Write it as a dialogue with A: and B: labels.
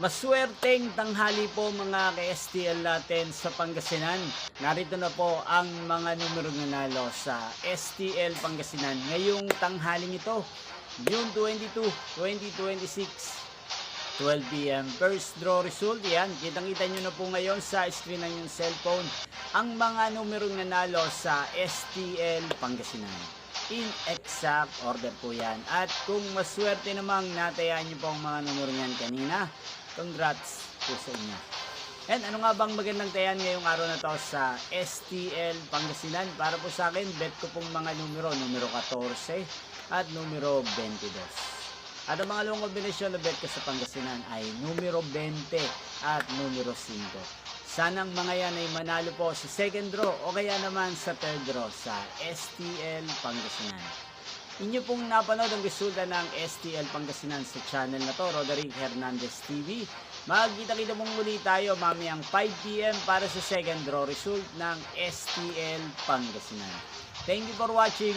A: Maswerteng tanghali po mga ka-STL natin sa Pangasinan. Narito na po ang mga numero nanalo sa STL Pangasinan ngayong tanghaling ito, June 22, 2026. 12 p.m. First draw result, yan. Kitang-kita nyo na po ngayon sa screen ng yung cellphone ang mga numero nanalo sa STL Pangasinan. In exact order po yan. At kung maswerte namang natayaan nyo po ang mga numero niyan kanina, congrats po sa inyo. And ano nga bang magandang tayan ngayong araw na to sa STL Pangasinan? Para po sa akin, bet ko pong mga numero 14 at numero 22. At ang mga lumang kombinasyon na bet ko sa Pangasinan ay numero 20 at numero 5. Sanang mga yan ay manalo po sa second draw o kaya naman sa third draw sa STL Pangasinan. Inyo pong napanood ang resulta ng STL Pangasinan sa channel na to, Roderick Hernandez TV. Magkita-kita mong muli tayo mamayang 5 p.m. para sa second draw result ng STL Pangasinan. Thank you for watching.